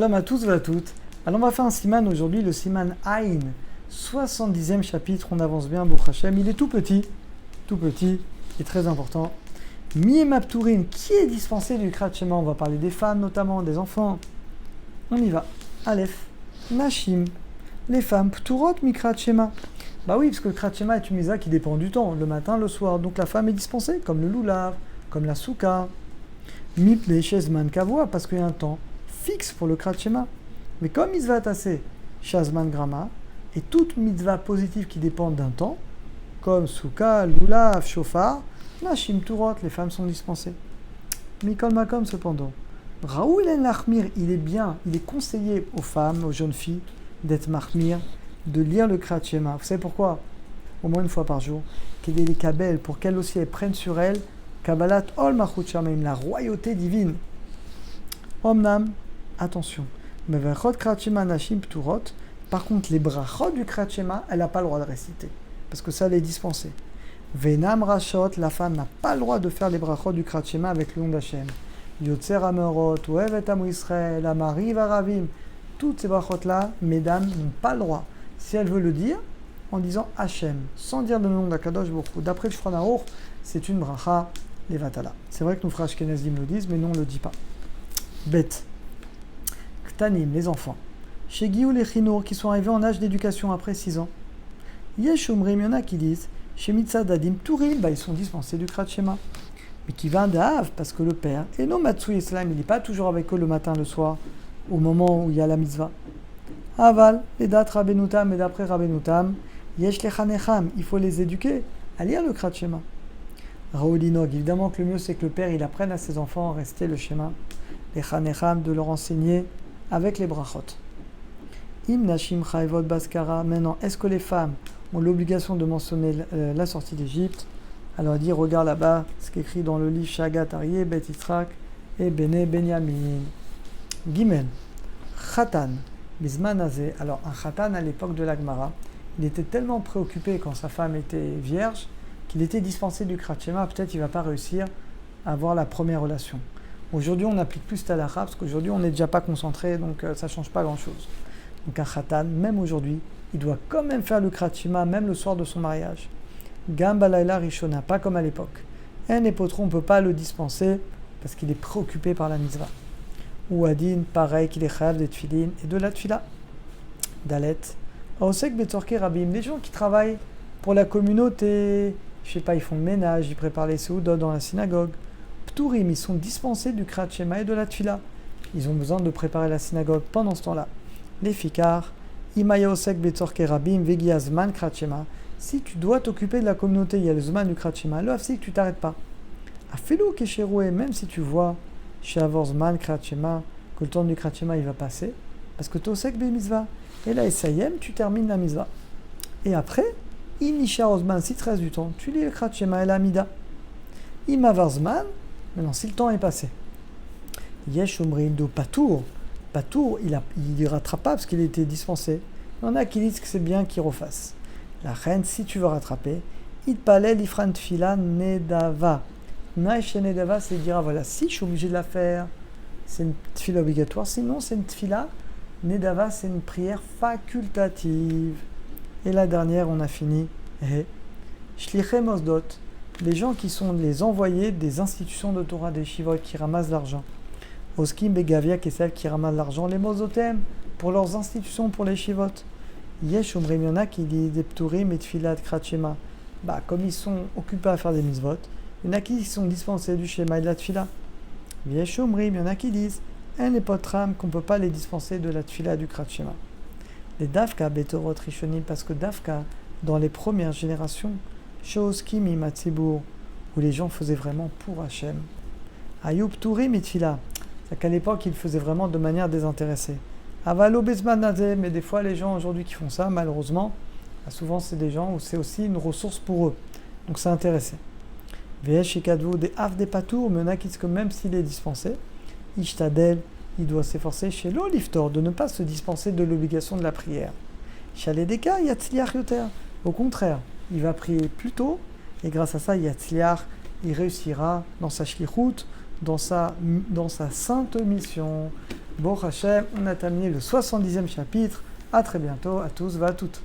Salam à tous et à toutes. Alors on va faire un siman aujourd'hui, le siman Aïn, 70e chapitre, on avance bien, Baruch Hashem. Il est tout petit, et très important. Miyem Apturim, qui est dispensé du Krat Shema? On va parler des femmes notamment, des enfants. On y va. Aleph, Nashim, les femmes, Pturot Mikrat Shema. Bah oui, parce que le Krat Shema est une misa qui dépend du temps, le matin, le soir. Donc la femme est dispensée, comme le loulav, comme la souka. Mipne Shezman Kavua, parce qu'il y a un temps fixe pour le Krat Shema. Mais comme mitzvah tassé, Shazman Grama, et toute mitzvah positive qui dépend d'un temps, comme Souka, Lulav, Shofar, Nashim Turot, les femmes sont dispensées. Mikol Makom cependant, Raoul El Lachmir, il est conseillé aux femmes, aux jeunes filles, d'être Mahmir, de lire le Krat Shema. Vous savez pourquoi? Au moins une fois par jour. Qu'elle ait les kabel, pour qu'elle aussi elle prenne sur elle, Kabbalat Ol Machut Shamaim, la royauté divine. Omnam, attention. Par contre, les brachot du Krat Shema, elle n'a pas le droit de réciter, parce que ça elle est dispensé. Venam Rashot, la femme n'a pas le droit de faire les brachot du Krat Shema avec le nom d'Hachem. Yotzer Amerot, Oevet Amu Israël, Amari Varavim, toutes ces brachot là, mesdames n'ont pas le droit. Si elle veut le dire, en disant Hachem, sans dire le nom d'Akadosh Baruch Hu. D'après le Shulchan Aruch, c'est une bracha levatala. C'est vrai que nos frères Ashkenazim le disent, mais nous on ne le dit pas. Bête. Ktanim, les enfants. Chez Guillaume les Chinour, qui sont arrivés en âge d'éducation après 6 ans. Yeshomrim, il y en a qui disent, chez Mitzadadim Tourim, ils sont dispensés du Krat Shema. Mais qui va d'Av, parce que le père, et non Matsui Islam, il n'est pas toujours avec eux le matin, le soir, au moment où il y a la mitzvah. Aval, les dates Rabbenutam, et d'après Rabbenutam, Yesh Lechanecham, il faut les éduquer à lire le Krat Shema. Raoulinog, évidemment que le mieux c'est que le père il apprenne à ses enfants à rester le schéma. Les Chanecham, de leur enseigner avec les brachot. Im Nashim Chayvot Baskara. Maintenant, est-ce que les femmes ont l'obligation de mentionner la sortie d'Égypte? Alors, dire, regarde là-bas, ce qui est écrit dans le livre Shagat Aryeh, Bet Yitzhak et Bene Benyamin. Gimel, Khatan, Bisman Azeh. Alors, un Khatan à l'époque de l'Agmara, il était tellement préoccupé quand sa femme était vierge qu'il était dispensé du Krat Shema. Peut-être il ne va pas réussir à avoir la première relation. Aujourd'hui, on n'applique plus cette halakha parce qu'aujourd'hui, on n'est déjà pas concentré, donc ça ne change pas grand-chose. Donc un khatan, même aujourd'hui, il doit quand même faire le Krat Shema, même le soir de son mariage. Gam balayla rishona, pas comme à l'époque. Un épotron, on ne peut pas le dispenser parce qu'il est préoccupé par la mitzvah. Ou adin, pareil qu'il est chayav des tfilin et de la tfila. Dalet. Aosek betorke rabim, des gens qui travaillent pour la communauté, je sais pas, ils font le ménage, ils préparent les seudot dans la synagogue. Pturim, ils sont dispensés du Krat Shema et de la tfila. Ils ont besoin de préparer la synagogue pendant ce temps-là. Les fikar, imaya osek betorke rabim vegi azman Krat Shema. Si tu dois t'occuper de la communauté, il y a le zman du Krat Shema, le hafsik, tu t'arrêtes pas. Afelo kesheroué, même si tu vois chez Avor zman Krat Shema que le temps du Krat Shema il va passer, parce que t'osek be mitzvah. Et là, essayem, tu termines la mitzvah. Et après, inisha ozman, si tu restes du temps, tu lis le Krat Shema et la mida. Imavar zman. Maintenant, si le temps est passé, Yesh Omrim do Patour, il rattrape pas parce qu'il était dispensé. Il y en a qui disent que c'est bien qu'il refasse. La reine, si tu veux rattraper, Itpalel Ifran Tfila Nedava. Naïch Nedava, c'est dire, voilà, si je suis obligé de la faire, c'est une tfila obligatoire. Sinon, c'est une tfila. Nedava, c'est une prière facultative. Et la dernière, on a fini. Shlichem Osdot. Les gens qui sont les envoyés des institutions de Torah, des Shivot, qui ramassent l'argent. Oskim Begavia, qui est celle qui ramasse l'argent, les Mozotem, pour leurs institutions, pour les Shivot. Yesh Omrim, il y en a qui disent des Pturim et Tfilat Krat Shema. Comme ils sont occupés à faire des mitzvot, il y en a qui sont dispensés du Shema et de la Tfila. Yesh Omrim, il y en a qui disent un épotram qu'on ne peut pas les dispenser de la Tfila du Krat Shema. Les Dafka Betorot Rishonim, parce que Dafka, dans les premières générations, chose qui mimatsibour, où les gens faisaient vraiment pour Hachem. Ayoub Tourim et Tfila, c'est qu'à l'époque ils faisaient vraiment de manière désintéressée. Avalo Bezmanazé, mais des fois les gens aujourd'hui qui font ça, malheureusement, souvent c'est des gens où c'est aussi une ressource pour eux. Donc c'est intéressé. Vesh et Kadvo des Av des Patour, mais on a qui disent que même s'il est dispensé, Ishtadel, il doit s'efforcer chez l'Oliftor de ne pas se dispenser de l'obligation de la prière. Shaledeka Yatzliach Yoter, au contraire. Il va prier plus tôt, et grâce à ça, Yatzliach, il réussira dans sa shlichut, dans sa sainte mission. Bon Hachem, on a terminé le 70e chapitre. À très bientôt, à tous, va à toutes.